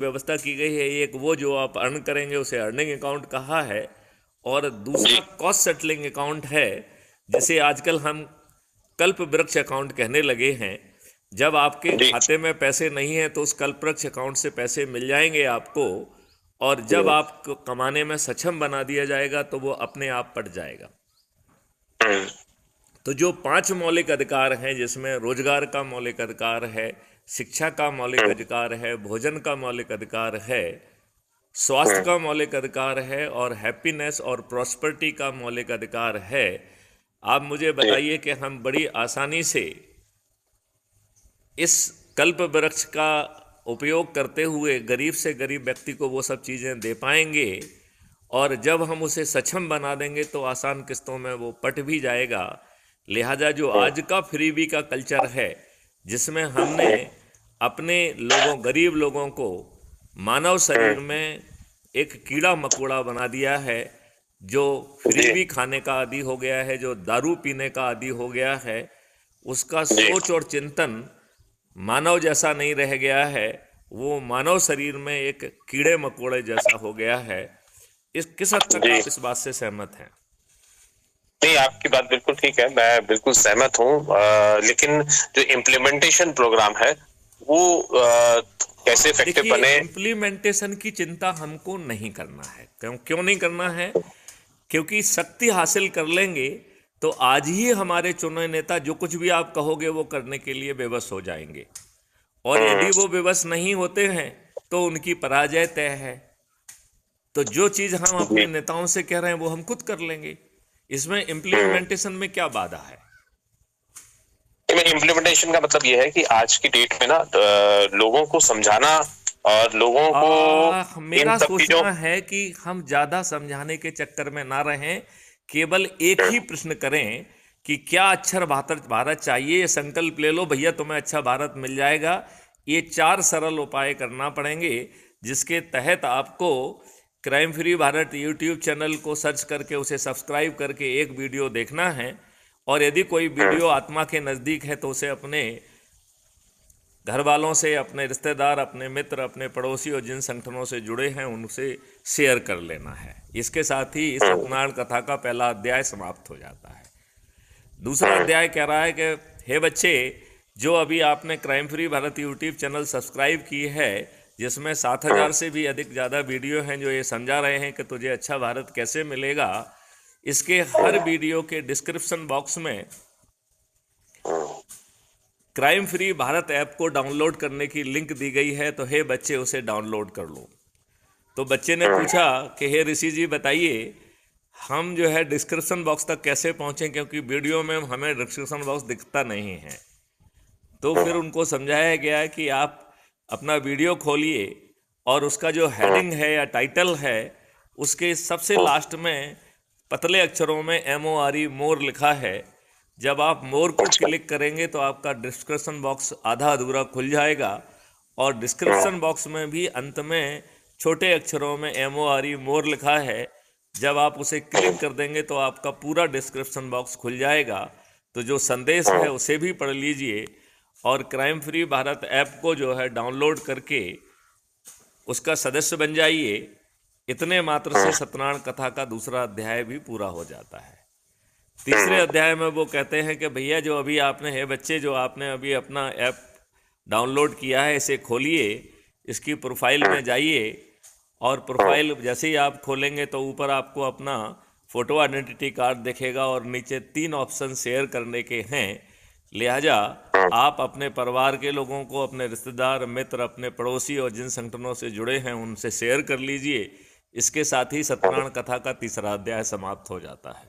व्यवस्था की गई है। एक वो जो आप अर्न करेंगे उसे अर्निंग अकाउंट कहा है, और दूसरा कॉस्ट सेटलिंग अकाउंट है, जिसे आजकल हम कल्प वृक्ष अकाउंट कहने लगे हैं। जब आपके जी खाते में पैसे नहीं हैं तो उस कल्प वृक्ष अकाउंट से पैसे मिल जाएंगे आपको, और जब आपको कमाने में सक्षम बना दिया जाएगा तो वो अपने आप पट जाएगा। तो जो 5 मौलिक अधिकार हैं, जिसमें रोजगार का मौलिक अधिकार है, शिक्षा का मौलिक अधिकार है, भोजन का मौलिक अधिकार है, स्वास्थ्य का मौलिक अधिकार है, और हैप्पीनेस और प्रॉस्पेरिटी का मौलिक अधिकार है, आप मुझे बताइए कि हम बड़ी आसानी से इस कल्प वृक्ष का उपयोग करते हुए गरीब से गरीब व्यक्ति को वो सब चीज़ें दे पाएंगे, और जब हम उसे सक्षम बना देंगे तो आसान किस्तों में वो पट भी जाएगा। लिहाजा जो आज का फ्रीबी का कल्चर है, जिसमें हमने अपने लोगों, गरीब लोगों को मानव शरीर में एक कीड़ा मकोड़ा बना दिया है, जो फ्रीबी खाने का आदी हो गया है, जो दारू पीने का आदी हो गया है, उसका सोच और चिंतन मानव जैसा नहीं रह गया है, वो मानव शरीर में एक कीड़े मकोड़े जैसा हो गया है। इस किस हद तक जी आप इस बात से सहमत हैं? नहीं, आपकी बात बिल्कुल ठीक है, मैं बिल्कुल सहमत हूँ। लेकिन जो इम्प्लीमेंटेशन प्रोग्राम है वो कैसे इफेक्टिव देखिए, बने। इम्प्लीमेंटेशन की चिंता हमको नहीं करना है। क्यों नहीं करना है? क्योंकि शक्ति हासिल कर लेंगे तो आज ही हमारे चुने नेता जो कुछ भी आप कहोगे वो करने के लिए विवश हो जाएंगे, और यदि वो विवश नहीं होते हैं तो उनकी पराजय तय है। तो जो चीज़ हम अपने जी नेताओं से कह रहे हैं वो हम खुद कर लेंगे। इसमें इम्प्लीमेंटेशन में क्या बाधा है? इम्प्लीमेंटेशन का मतलब ये है कि आज की डेट में ना लोगों को समझाना और लोगों को इन मेरा सब चीजों। सोचना है कि हम ज़्यादा समझाने के चक्कर में ना रहें, केवल एक ही प्रश्न करें कि क्या अक्षर भारत भारत चाहिए। ये संकल्प ले लो भैया, तुम्हें अच्छा भारत मिल जाएगा। ये 4 सरल उपाय करना पड़ेंगे, जिसके तहत आपको crime free Bharat YouTube channel को सर्च करके उसे सब्सक्राइब करके एक वीडियो देखना है, और यदि कोई वीडियो आत्मा के नज़दीक है तो उसे अपने घर वालों से, अपने रिश्तेदार, अपने मित्र, अपने पड़ोसी और जिन संगठनों से जुड़े हैं उनसे शेयर कर लेना है। इसके साथ ही इस सत्यनारायण कथा का पहला अध्याय समाप्त हो जाता है। दूसरा अध्याय कह रहा है कि हे बच्चे, जो अभी आपने crime free Bharat YouTube channel subscribe की है, जिसमें 7,000 से भी अधिक ज़्यादा वीडियो हैं जो ये समझा रहे हैं कि तुझे अच्छा भारत कैसे मिलेगा, इसके हर वीडियो के डिस्क्रिप्शन बॉक्स में क्राइम फ्री भारत ऐप को डाउनलोड करने की लिंक दी गई है। तो हे बच्चे, उसे डाउनलोड कर लो। तो बच्चे ने पूछा कि हे ऋषि जी बताइए, हम जो है डिस्क्रिप्शन बॉक्स तक कैसे पहुँचें, क्योंकि वीडियो में हमें डिस्क्रिप्शन बॉक्स दिखता नहीं है। तो फिर उनको समझाया गया कि आप अपना वीडियो खोलिए, और उसका जो हेडिंग है या टाइटल है, उसके सबसे लास्ट में पतले अक्षरों में MORE मोर लिखा है। जब आप मोर को क्लिक करेंगे तो आपका डिस्क्रिप्शन बॉक्स आधा अधूरा खुल जाएगा, और डिस्क्रिप्शन बॉक्स में भी अंत में छोटे अक्षरों में MORE मोर लिखा है। जब आप उसे क्लिक कर देंगे तो आपका पूरा डिस्क्रिप्शन बॉक्स खुल जाएगा। तो जो संदेश है उसे भी पढ़ लीजिए, और क्राइम फ्री भारत ऐप को जो है डाउनलोड करके उसका सदस्य बन जाइए। इतने मात्र से सत्यनारायण कथा का दूसरा अध्याय भी पूरा हो जाता है। तीसरे अध्याय में वो कहते हैं कि भैया, जो अभी आपने, हे बच्चे, जो आपने अभी अपना ऐप डाउनलोड किया है, इसे खोलिए, इसकी प्रोफाइल में जाइए, और प्रोफाइल जैसे ही आप खोलेंगे तो ऊपर आपको अपना फ़ोटो आइडेंटिटी कार्ड दिखेगा, और नीचे 3 ऑप्शन शेयर करने के हैं। लिहाजा आप अपने परिवार के लोगों को, अपने रिश्तेदार, मित्र, अपने पड़ोसी और जिन संगठनों से जुड़े हैं उनसे शेयर कर लीजिए। इसके साथ ही सत्यनारायण कथा का तीसरा अध्याय समाप्त हो जाता है।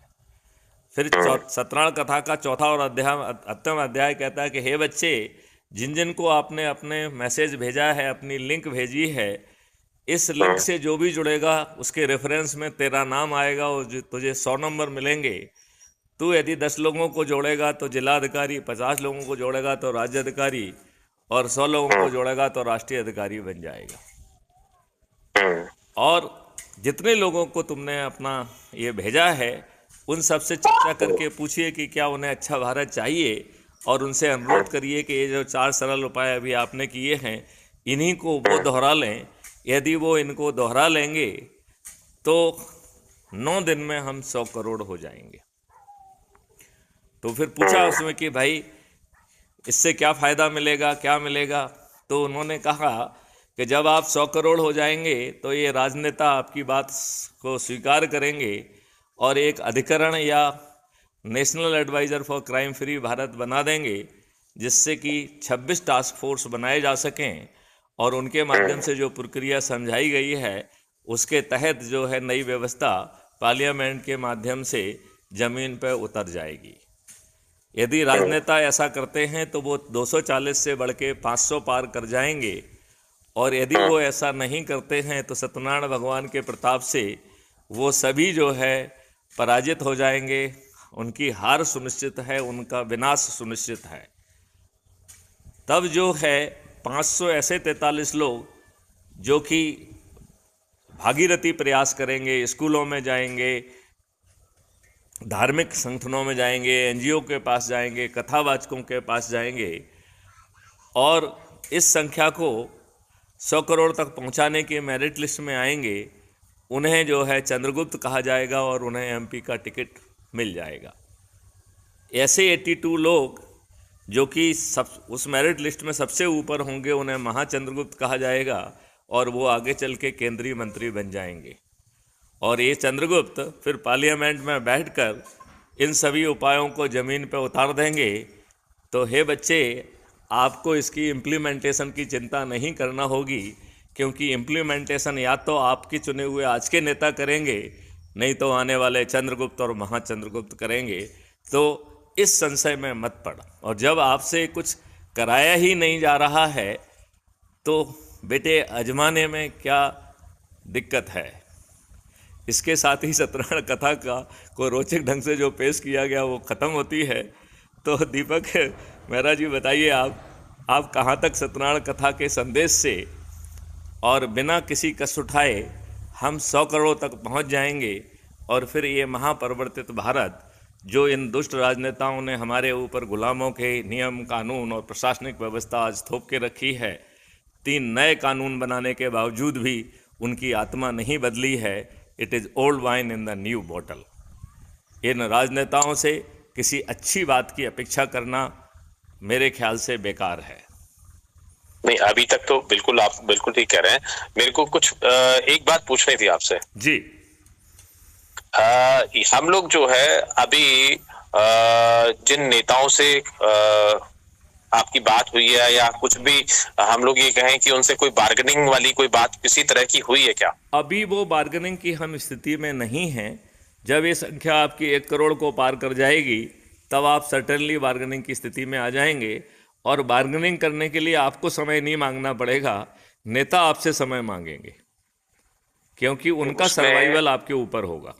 फिर सत्यनारायण कथा का चौथा और अंतिम अध्याय कहता है कि हे बच्चे, जिन जिन को आपने अपने मैसेज भेजा है, अपनी लिंक भेजी है, इस लिंक से जो भी जुड़ेगा उसके रेफरेंस में तेरा नाम आएगा, और तुझे 100 नंबर मिलेंगे। तू यदि 10 लोगों को जोड़ेगा तो जिला अधिकारी, 50 लोगों को जोड़ेगा तो राज्य अधिकारी, और 100 लोगों को जोड़ेगा तो राष्ट्रीय अधिकारी बन जाएगा। और जितने लोगों को तुमने अपना ये भेजा है, उन सब से चर्चा करके पूछिए कि क्या उन्हें अच्छा भारत चाहिए, और उनसे अनुरोध करिए कि ये जो 4 सरल उपाय अभी आपने किए हैं, इन्हीं को वो दोहरा लें, यदि वो इनको दोहरा लेंगे तो 9 दिन में हम 100 करोड़ हो जाएंगे। तो फिर पूछा उसमें कि भाई इससे क्या फ़ायदा मिलेगा, क्या मिलेगा? तो उन्होंने कहा कि जब आप 100 करोड़ हो जाएंगे तो ये राजनेता आपकी बात को स्वीकार करेंगे और एक अधिकरण या national adviser for crime free Bharat बना देंगे, जिससे कि 26 टास्क फोर्स बनाए जा सकें और उनके माध्यम से जो प्रक्रिया समझाई गई है उसके तहत जो है नई व्यवस्था पार्लियामेंट के माध्यम से ज़मीन पर उतर जाएगी। यदि राजनेता ऐसा करते हैं तो वो 240 से बढ़ के 500 पार कर जाएंगे, और यदि वो ऐसा नहीं करते हैं तो सत्यनारायण भगवान के प्रताप से वो सभी जो है पराजित हो जाएंगे। उनकी हार सुनिश्चित है, उनका विनाश सुनिश्चित है। तब जो है 500 ऐसे 43 लोग जो कि भागीरथी प्रयास करेंगे, स्कूलों में जाएंगे, धार्मिक संगठनों में जाएंगे, एनजीओ के पास जाएंगे, कथावाचकों के पास जाएंगे और इस संख्या को 100 करोड़ तक पहुंचाने के मेरिट लिस्ट में आएंगे। उन्हें जो है चंद्रगुप्त कहा जाएगा और उन्हें एमपी का टिकट मिल जाएगा। ऐसे 82 लोग जो कि सब उस मेरिट लिस्ट में सबसे ऊपर होंगे उन्हें महाचंद्रगुप्त कहा जाएगा और वो आगे चल के केंद्रीय मंत्री बन जाएंगे। और ये चंद्रगुप्त फिर पार्लियामेंट में बैठकर इन सभी उपायों को ज़मीन पर उतार देंगे। तो हे बच्चे, आपको इसकी इम्प्लीमेंटेशन की चिंता नहीं करना होगी, क्योंकि इम्प्लीमेंटेशन या तो आपके चुने हुए आज के नेता करेंगे, नहीं तो आने वाले चंद्रगुप्त और महाचंद्रगुप्त करेंगे। तो इस संशय में मत पड़। और जब आपसे कुछ कराया ही नहीं जा रहा है तो बेटे अजमाने में क्या दिक्कत है। इसके साथ ही सत्यनारायण कथा का को रोचक ढंग से जो पेश किया गया वो ख़त्म होती है। तो दीपक मेहरा जी बताइए, आप कहाँ तक सत्यनारायण कथा के संदेश से और बिना किसी कष्ट उठाए हम 100 करोड़ तक पहुँच जाएंगे और फिर ये महापरिवर्तित भारत जो इन दुष्ट राजनेताओं ने हमारे ऊपर गुलामों के नियम कानून और प्रशासनिक व्यवस्था आज थोप के रखी है, 3 नए कानून बनाने के बावजूद भी उनकी आत्मा नहीं बदली है। It is old wine in the new bottle. इन राजनेताओं से किसी अच्छी बात की अपेक्षा करना मेरे ख्याल से बेकार है। नहीं, अभी तक तो बिल्कुल आप बिल्कुल ठीक कह रहे हैं। मेरे को कुछ एक बात पूछनी थी आपसे जी। हम लोग जो है अभी जिन नेताओं से आपकी बात हुई है या कुछ भी हम लोग ये कहें कि उनसे कोई बार्गेनिंग वाली कोई बात किसी तरह की हुई है क्या? अभी वो बार्गेनिंग की हम स्थिति में नहीं हैं। जब ये संख्या आपकी 1 करोड़ को पार कर जाएगी तब आप सर्टेनली बार्गेनिंग की स्थिति में आ जाएंगे। और बार्गेनिंग करने के लिए आपको समय नहीं मांगना पड़ेगा, नेता आपसे समय मांगेंगे, क्योंकि उनका सर्वाइवल आपके ऊपर होगा।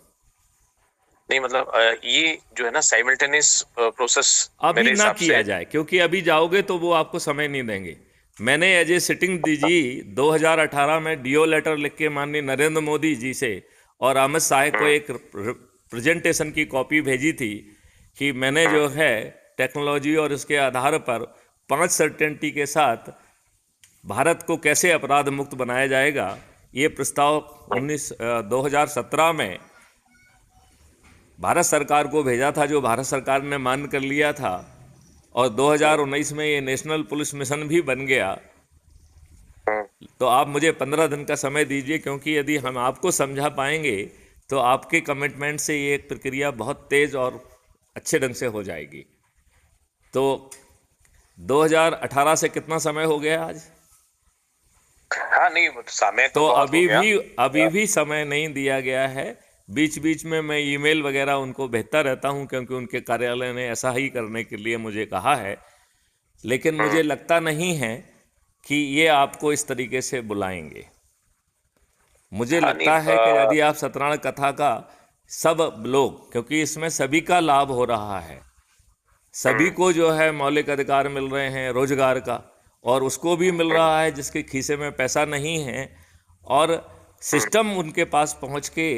नहीं मतलब ये जो है ना साइमल्टेनियस प्रोसेस अभी ना किया जाए, क्योंकि अभी जाओगे तो वो आपको समय नहीं देंगे। मैंने एज ए सिटिंग डीजी 2018 में डीओ लेटर लिख के माननीय नरेंद्र मोदी जी से और अमित शाह को एक प्रेजेंटेशन की कॉपी भेजी थी कि मैंने जो है टेक्नोलॉजी और उसके आधार पर 5 सर्टेनिटी के साथ भारत को कैसे अपराध मुक्त बनाया जाएगा, ये प्रस्ताव 2017 में भारत सरकार को भेजा था, जो भारत सरकार ने मान्य कर लिया था। और 2019 में ये नेशनल पुलिस मिशन भी बन गया। तो आप मुझे 15 दिन का समय दीजिए, क्योंकि यदि हम आपको समझा पाएंगे तो आपके कमिटमेंट से ये प्रक्रिया बहुत तेज़ और अच्छे ढंग से हो जाएगी। तो 2018 से कितना समय हो गया आज? हाँ नहीं, समय तो अभी भी समय नहीं दिया गया है। बीच बीच में मैं ईमेल वगैरह उनको भेजता रहता हूं, क्योंकि उनके कार्यालय ने ऐसा ही करने के लिए मुझे कहा है। लेकिन मुझे लगता नहीं है कि ये आपको इस तरीके से बुलाएंगे। मुझे लगता है कि यदि आप सत्यनारायण कथा का सब लोग, क्योंकि इसमें सभी का लाभ हो रहा है, सभी को जो है मौलिक अधिकार मिल रहे हैं रोजगार का, और उसको भी मिल रहा है जिसके खीसे में पैसा नहीं है, और सिस्टम उनके पास पहुंच के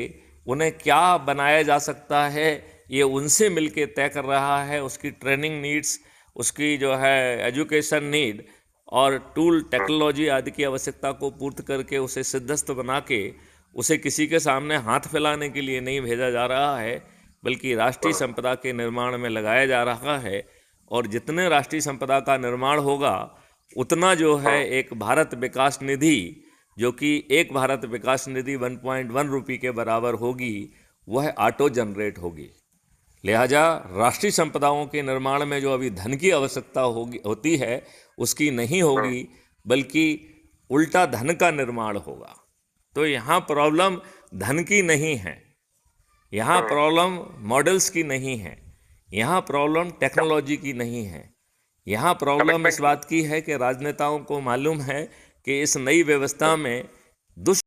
उन्हें क्या बनाया जा सकता है ये उनसे मिलके तय कर रहा है। उसकी ट्रेनिंग नीड्स, उसकी जो है एजुकेशन नीड, और टूल टेक्नोलॉजी आदि की आवश्यकता को पूर्ति करके उसे सिद्धस्त बना के उसे किसी के सामने हाथ फैलाने के लिए नहीं भेजा जा रहा है, बल्कि राष्ट्रीय संपदा के निर्माण में लगाया जा रहा है। और जितने राष्ट्रीय संपदा का निर्माण होगा उतना जो है एक भारत विकास निधि, जो कि एक भारत विकास निधि 1.1 रुपये के बराबर होगी, वह ऑटो जनरेट होगी। लिहाजा राष्ट्रीय संपदाओं के निर्माण में जो अभी धन की आवश्यकता होती है उसकी नहीं होगी, बल्कि उल्टा धन का निर्माण होगा। तो यहाँ प्रॉब्लम धन की नहीं है, यहाँ प्रॉब्लम मॉडल्स की नहीं है, यहाँ प्रॉब्लम टेक्नोलॉजी की नहीं है, यहाँ प्रॉब्लम इस बात की है कि राजनेताओं को मालूम है कि इस नई व्यवस्था में